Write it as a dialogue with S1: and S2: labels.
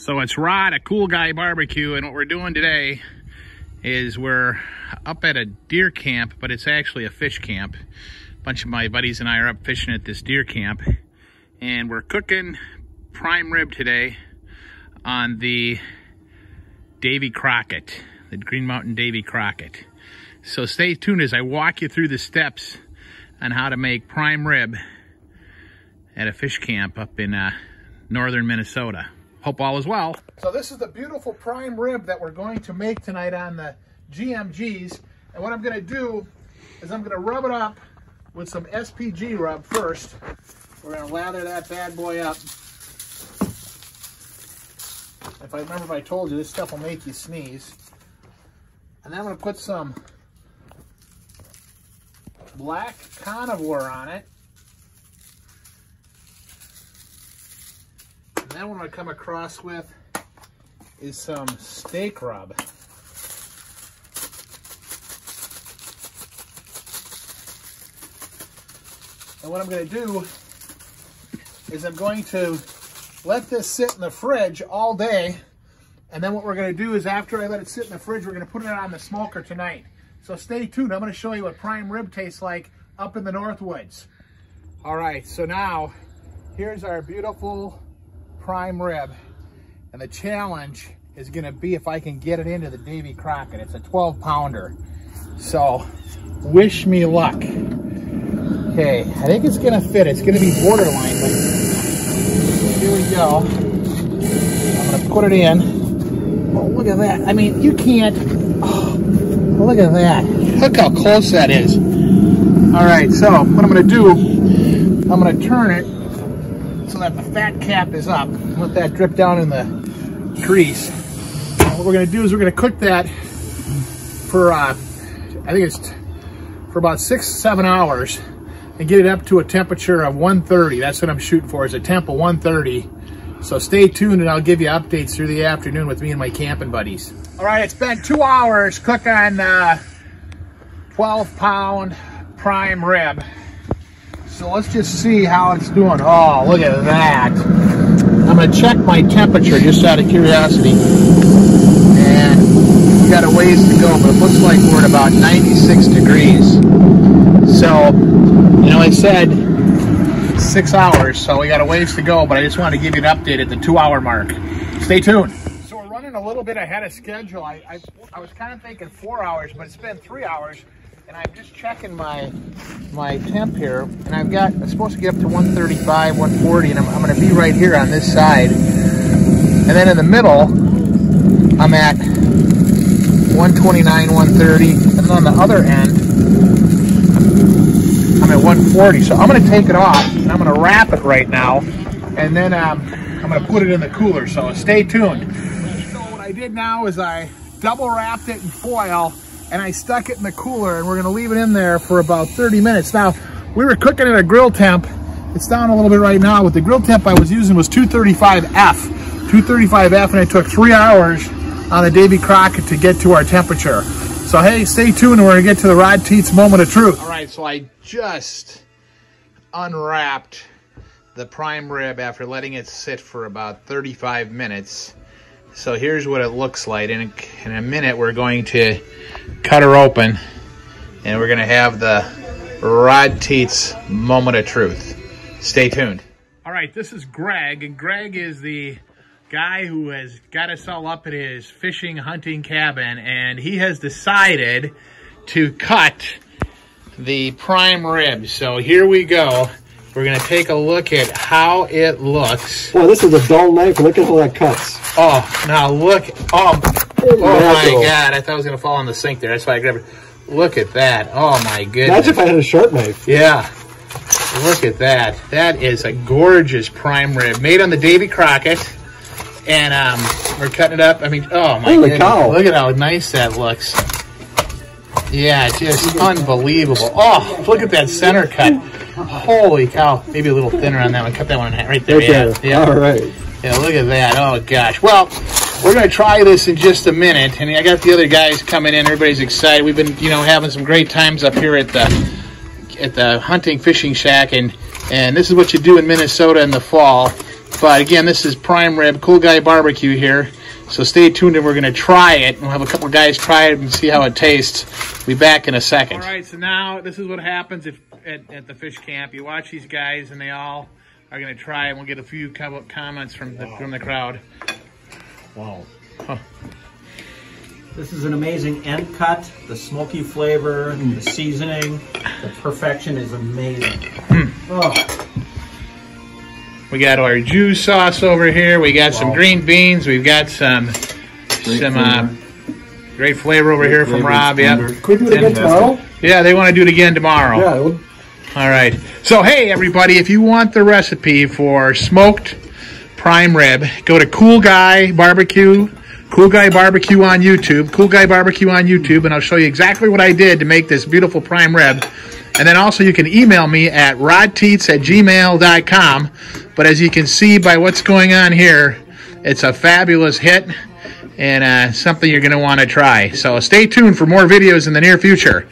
S1: So it's Rod at Cool Guy BBQ, and what we're doing today is we're up at a deer camp, but it's actually a fish camp. A bunch of my buddies and I are up fishing at this deer camp, and we're cooking prime rib today on the Davey Crockett, the Green Mountain Davey Crockett. So stay tuned as I walk you through the steps on how to make prime rib at a fish camp up in northern Minnesota. Hope all is well. So this is the beautiful prime rib that we're going to make tonight on the GMGs. And what I'm going to do is I'm going to rub it up with some SPG rub first. We're going to lather that bad boy up. If I told you, this stuff will make you sneeze. And then I'm going to put some black carnivore on it. And then what I'm going to come across with is some steak rub. And what I'm going to do is I'm going to let this sit in the fridge all day. And then what we're going to do is after I let it sit in the fridge, we're going to put it on the smoker tonight. So stay tuned. I'm going to show you what prime rib tastes like up in the Northwoods. All right, so now here's our beautiful prime rib, and the challenge is going to be if I can get it into the Davey Crockett. It's a 12-pounder, so wish me luck. Okay, I think it's going to fit. It's going to be borderline, but here we go. I'm going to put it in. Oh, look at that. I mean, you can't. Oh, look at that. Look how close that is. All right, so what I'm going to do, I'm going to turn it so that the fat cap is up. Let that drip down in the grease. And what we're going to do is we're going to cook that for, I think it's for about 6-7 hours and get it up to a temperature of 130. That's what I'm shooting for, is a temp of 130. So stay tuned and I'll give you updates through the afternoon with me and my camping buddies. All right, it's been 2 hours cooking 12-pound prime rib. So let's just see how it's doing. Oh, look at that. I'm going to check my temperature just out of curiosity. And we got a ways to go, but it looks like we're at about 96 degrees. So, you know, I said 6 hours, so we got a ways to go, but I just wanted to give you an update at the 2-hour mark. Stay tuned. So we're running a little bit ahead of schedule. I was kind of thinking 4 hours, but it's been 3 hours. And I'm just checking my temp here, and I'm supposed to get up to 135, 140, and I'm going to be right here on this side. And then in the middle, I'm at 129, 130, and then on the other end, I'm at 140. So I'm going to take it off, and I'm going to wrap it right now, and then I'm going to put it in the cooler. So stay tuned. So what I did now is I double wrapped it in foil, and I stuck it in the cooler, and we're going to leave it in there for about 30 minutes. Now, we were cooking at a grill temp. It's down a little bit right now. With the grill temp I was using was 235F. 235F, and it took 3 hours on the Davey Crockett to get to our temperature. So, hey, stay tuned. We're going to get to the Rod Tietz moment of truth. All right, so I just unwrapped the prime rib after letting it sit for about 35 minutes. So here's what it looks like. In a minute, we're going to cut her open, and we're going to have the Rod Tietz moment of truth. Stay tuned. All right, this is Greg, and Greg is the guy who has got us all up at his fishing, hunting cabin, and he has decided to cut the prime rib. So here we go. We're going to take a look at how it looks.
S2: Well, this is a dull knife. Look at how that cuts.
S1: Oh, now look. Oh my God. I thought it was going to fall in the sink there. That's why I grabbed it. Look at that. Oh, my goodness.
S2: Imagine if I had a sharp knife.
S1: Yeah. Look at that. That is a gorgeous prime rib made on the Davey Crockett. And we're cutting it up. I mean, oh, my goodness. Cow. Look at how nice that looks. Yeah, just unbelievable. Oh, look at that center cut. Holy cow. Maybe a little thinner on that one. Cut that one right there. Yeah.
S2: All right.
S1: Yeah, look at that. Oh, gosh. Well, we're going to try this in just a minute. And I got the other guys coming in. Everybody's excited. We've been, having some great times up here at the hunting fishing shack. And this is what you do in Minnesota in the fall. But again, this is prime rib, Cool Guy BBQ here. So stay tuned and we're going to try it. We'll have a couple guys try it and see how it tastes. We'll be back in a second. All right, so now this is what happens if at the fish camp. You watch these guys and they all are going to try it. And we'll get a few comments from the crowd.
S3: Wow.
S1: Huh.
S3: This is an amazing end cut. The smoky flavor, the seasoning, the perfection is amazing. Oh.
S1: We got our juice sauce over here. We got some green beans. We've got some great flavor over here from Rob. Yeah.
S2: Can we do it again tomorrow?
S1: Yeah, they want to do it again tomorrow.
S2: Yeah.
S1: All right. So, hey, everybody, if you want the recipe for smoked prime rib, go to Cool Guy BBQ. Cool Guy BBQ on YouTube. Cool Guy BBQ on YouTube, and I'll show you exactly what I did to make this beautiful prime rib. And then also you can email me at rodtietz@gmail.com. But as you can see by what's going on here, it's a fabulous hit and something you're going to want to try. So stay tuned for more videos in the near future.